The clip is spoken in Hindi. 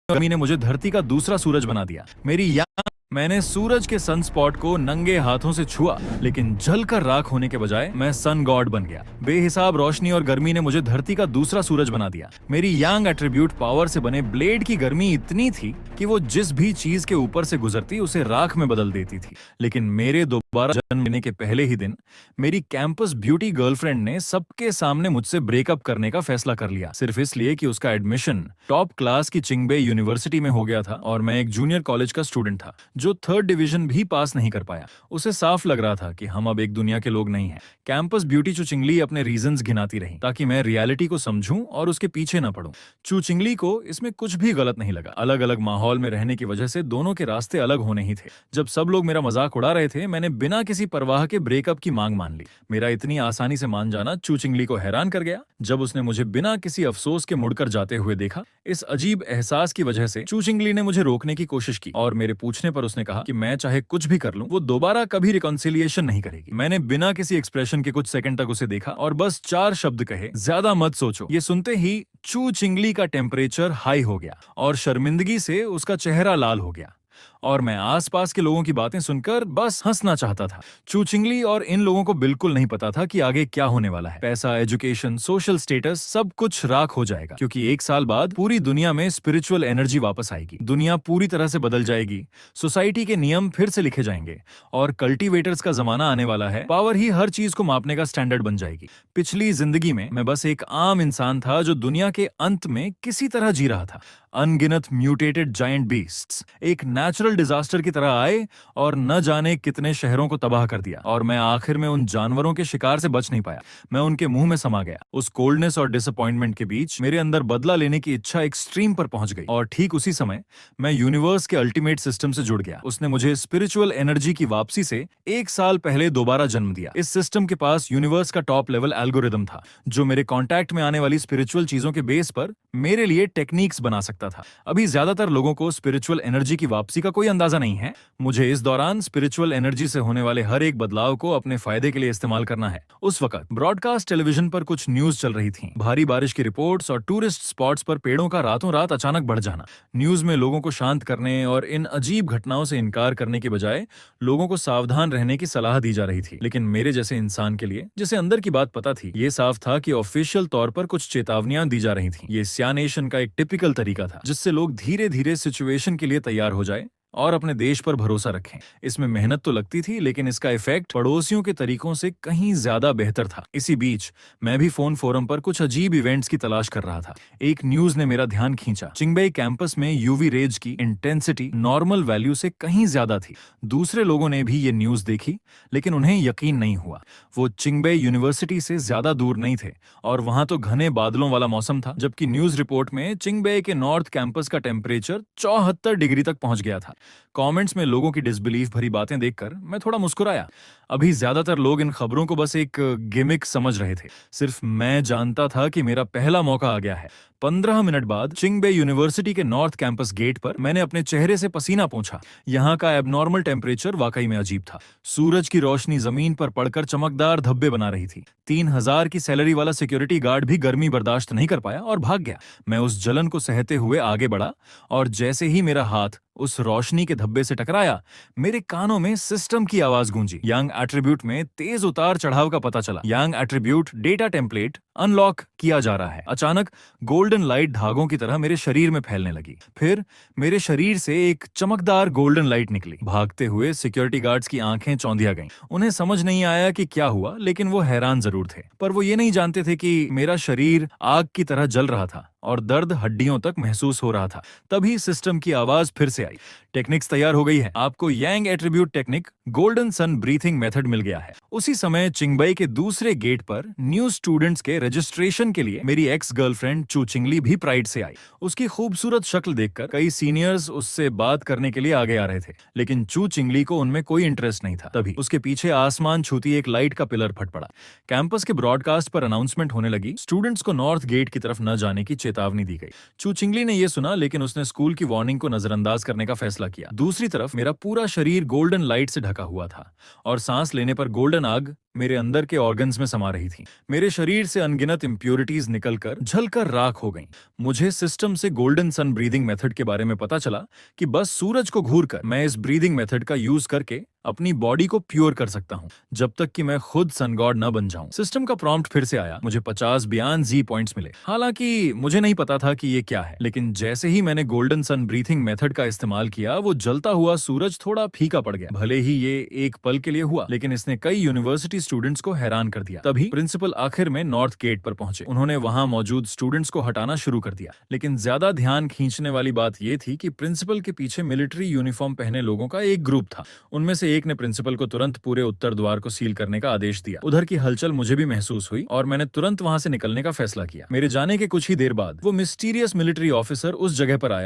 गर्मी ने मुझे धरती का दूसरा सूरज बना दिया। मैंने सूरज के सन स्पॉट को नंगे हाथों से छुआ, लेकिन जलकर राख होने के बजाय मैं सन गॉड बन गया। बेहिसाब रोशनी और गर्मी ने मुझे धरती का दूसरा सूरज बना दिया। मेरी यांग एट्रीब्यूट पावर से बने ब्लेड की गर्मी इतनी थी कि वो जिस भी चीज के ऊपर से गुजरती उसे राख में बदल देती थी। लेकिन मेरे दोबारा जन्म लेने के पहले ही दिन मेरी कैंपस ब्यूटी गर्लफ्रेंड ने सबके सामने मुझसे ब्रेकअप करने का फैसला कर लिया, सिर्फ इसलिए कि उसका एडमिशन टॉप क्लास की चिंगबे यूनिवर्सिटी में हो गया था और मैं एक जूनियर कॉलेज का स्टूडेंट था जो थर्ड डिवीजन भी पास नहीं कर पाया। उसे साफ लग रहा था कि हम अब एक दुनिया के लोग नहीं हैं। कैंपस ब्यूटी चुचिंगली अपने रीजंस गिनाती रही ताकि मैं रियलिटी को समझूं और उसके पीछे न पड़ूं। चुचिंगली को इसमें कुछ भी गलत नहीं लगा। अलग अलग माहौल में रहने की वजह से दोनों के रास्ते अलग होने ही थे। जब सब लोग मेरा मजाक उड़ा रहे थे, मैंने बिना किसी परवाह के ब्रेकअप की मांग मान ली। मेरा इतनी आसानी से मान जाना चुचिंगली को हैरान कर गया। जब उसने मुझे बिना किसी अफसोस के मुड़कर जाते हुए देखा, इस अजीब एहसास की वजह से चुचिंगली ने मुझे रोकने की कोशिश की और मेरे पूछने पर उसने कहा कि मैं चाहे कुछ भी कर लूं, वो दोबारा कभी रिकॉन्सिलिएशन नहीं करेगी। मैंने बिना किसी एक्सप्रेशन के कुछ सेकंड तक उसे देखा और बस 4 शब्द कहे, ज्यादा मत सोचो। ये सुनते ही चुचिंगली का टेम्परेचर हाई हो गया और शर्मिंदगी से उसका चेहरा लाल हो गया और मैं आसपास के लोगों की बातें सुनकर बस हंसना चाहता था। चुचिंगली और इन लोगों को बिल्कुल नहीं पता था कि आगे क्या होने वाला है। पैसा, एजुकेशन, सोशल स्टेटस सब कुछ राख हो जाएगा, क्योंकि 1 साल बाद पूरी दुनिया में स्पिरिचुअल एनर्जी वापस आएगी। दुनिया पूरी तरह से बदल जाएगी, सोसाइटी के नियम फिर से लिखे जाएंगे और कल्टीवेटर्स का जमाना आने वाला है। पावर ही हर चीज को मापने का स्टैंडर्ड बन जाएगी। पिछली जिंदगी में मैं बस एक आम इंसान था जो दुनिया के अंत में किसी तरह जी रहा था। अनगिनत म्यूटेटेड जायंट बीस्ट्स एक नेचुरल डिजास्टर की तरह आए और न जाने कितने शहरों को तबाह कर दिया और मैं आखिर में उन जानवरों के शिकार से बच नहीं पाया। मैं उनके मुंह में समा गया। उस कोल्डनेस और डिसअपॉइंटमेंट के बीच मेरे अंदर बदला लेने की इच्छा एक्सट्रीम पर पहुंच गई और ठीक उसी समय मैं यूनिवर्स के अल्टीमेट सिस्टम से जुड़ गया। उसने मुझे स्पिरिचुअल एनर्जी की वापसी से 1 साल पहले दोबारा जन्म दिया। इस सिस्टम के पास यूनिवर्स का टॉप लेवल एल्गोरिदम था जो मेरे कॉन्टैक्ट में आने वाली स्पिरिचुअल चीजों के बेस पर मेरे लिए टेक्निक्स बना सकता था। अभी ज्यादातर लोगों को स्पिरिचुअल एनर्जी की वापसी का कोई अंदाजा नहीं है। मुझे इस दौरान स्पिरिचुअल एनर्जी से होने वाले हर एक बदलाव को अपने फायदे के लिए इस्तेमाल करना है। उस वक्त ब्रॉडकास्ट टेलीविजन पर कुछ न्यूज चल रही थी, भारी बारिश की रिपोर्ट्स और टूरिस्ट स्पॉट्स पर पेड़ों का रातों रात अचानक बढ़ जाना। न्यूज में लोगों को शांत करने और इन अजीब घटनाओं से इनकार करने की बजाय लोगों को सावधान रहने की सलाह दी जा रही थी। लेकिन मेरे जैसे इंसान के लिए, जिसे अंदर की बात पता थी, ये साफ था कि ऑफिशियल तौर पर कुछ चेतावनियां दी जा रही थी। ये सियानेशन का एक टिपिकल तरीका था जिससे लोग धीरे धीरे सिचुएशन के लिए तैयार हो जाए और अपने देश पर भरोसा रखें। इसमें मेहनत तो लगती थी, लेकिन इसका इफेक्ट पड़ोसियों के तरीकों से कहीं ज्यादा बेहतर था। इसी बीच मैं भी फोन फोरम पर कुछ अजीब इवेंट्स की तलाश कर रहा था। एक न्यूज ने मेरा ध्यान खींचा। चिंगबे कैंपस में यूवी रेज की इंटेंसिटी नॉर्मल वैल्यू से कहीं ज्यादा थी। दूसरे लोगों ने भी ये न्यूज देखी, लेकिन उन्हें यकीन नहीं हुआ। वो चिंगबे यूनिवर्सिटी से ज्यादा दूर नहीं थे और वहां तो घने बादलों वाला मौसम था, जबकि न्यूज रिपोर्ट में चिंगबे के नॉर्थ कैंपस का टेम्परेचर 74 डिग्री तक पहुंच गया था। कमेंट्स में लोगों की डिसबिलीफ भरी बातें देखकर मैं थोड़ा मुस्कुराया। अभी ज्यादातर लोग इन खबरों को बस एक गिमिक समझ रहे थे। सिर्फ मैं जानता था कि मेरा पहला मौका आ गया है। 15 मिनट बाद चिंगबे यूनिवर्सिटी के नॉर्थ कैंपस गेट पर मैंने अपने चेहरे से पसीना पोंछा। यहाँ का एबनॉर्मल टेम्परेचर वाकई में अजीब था। सूरज की रोशनी जमीन पर पड़कर चमकदार धब्बे बना रही थी। 3000 की सैलरी वाला सिक्योरिटी गार्ड भी गर्मी बर्दाश्त नहीं कर पाया और भाग गया। मैं उस जलन को सहते हुए आगे बढ़ा और जैसे ही मेरा हाथ उस रोशनी के धब्बे से टकराया, मेरे कानों में सिस्टम की आवाज गूंजी। यांग एट्रीब्यूट में तेज उतार चढ़ाव का पता चला। यांग एट्रीब्यूट डेटा टेम्पलेट अनलॉक किया जा रहा है। अचानक गोल्डन लाइट धागों की तरह मेरे शरीर में फैलने लगी। फिर मेरे शरीर से एक चमकदार गोल्डन लाइट निकली। भागते हुए सिक्योरिटी गार्ड्स की आंखें चौंधिया गईं। उन्हें समझ नहीं आया कि क्या हुआ, लेकिन वो हैरान जरूर थे। पर वो ये नहीं जानते थे कि मेरा शरीर आग की तरह जल रहा था और दर्द हड्डियों तक महसूस हो रहा था। तभी सिस्टम की आवाज फिर से आई। टेक्निक्स तैयार हो गई है। आपको यांग एट्रीब्यूट टेक्निक गोल्डन सन ब्रीथिंग मेथड मिल गया है। उसी समय चिंगबे के दूसरे गेट पर न्यू स्टूडेंट्स के रजिस्ट्रेशन के लिए मेरी एक्स गर्लफ्रेंड चुचिंगली भी प्राइड से आई। उसकी खूबसूरत शक्ल देखकर कई सीनियर्स उससे बात करने के लिए आगे आ रहे थे, लेकिन चुचिंगली को उनमें कोई इंटरेस्ट नहीं था। तभी उसके पीछे आसमान छूती एक लाइट का पिलर फट पड़ा। कैंपस के ब्रॉडकास्ट पर अनाउंसमेंट होने लगी। स्टूडेंट्स को नॉर्थ गेट की तरफ न जाने की चेतावनी दी गई। चुचिंगली ने यह सुना, लेकिन उसने स्कूल की वार्निंग को नजरअंदाज करने का फैसला किया। दूसरी तरफ मेरा पूरा शरीर गोल्डन लाइट से ढका हुआ था और सांस लेने पर गोल्डन आग मेरे अंदर के ऑर्गन्स में समा रही थी। मेरे शरीर से अनगिनत इम्प्योरिटीज निकलकर जलकर राख हो गईं। मुझे सिस्टम से गोल्डन सन ब्रीदिंग मेथड के बारे में पता चला कि बस सूरज को घूरकर मैं इस ब्रीदिंग मेथड का यूज करके अपनी बॉडी को प्योर कर सकता हूँ, जब तक कि मैं खुद सन गॉड न बन जाऊं। सिस्टम का प्रॉम्प्ट फिर से आया। मुझे 50 बियॉन्ड जी पॉइंट्स मिले। हालांकि मुझे नहीं पता था कि ये क्या है, लेकिन जैसे ही मैंने गोल्डन सन ब्रीथिंग मेथड का इस्तेमाल किया, वो जलता हुआ सूरज थोड़ा फीका पड़ गया। भले ही ये एक पल के लिए हुआ, लेकिन इसने कई यूनिवर्सिटी स्टूडेंट्स को हैरान कर दिया। तभी प्रिंसिपल आखिर में नॉर्थ गेट पर पहुंचे। उन्होंने वहां मौजूद स्टूडेंट्स को हटाना शुरू कर दिया, लेकिन ज्यादा ध्यान खींचने वाली बात यह थी कि प्रिंसिपल के पीछे मिलिट्री यूनिफॉर्म पहने लोगों का एक ग्रुप था। उनमें से एक ने प्रिंसिपल को तुरंत पूरे उत्तर द्वार को सील करने का आदेश दिया। उधर की हलचल मुझे भी महसूस हुई और मैंने तुरंत वहां से निकलने का फैसला किया। मेरे जाने के कुछ ही देर बाद वो मिस्टीरियस मिलिट्री ऑफिसर उस जगह पर आया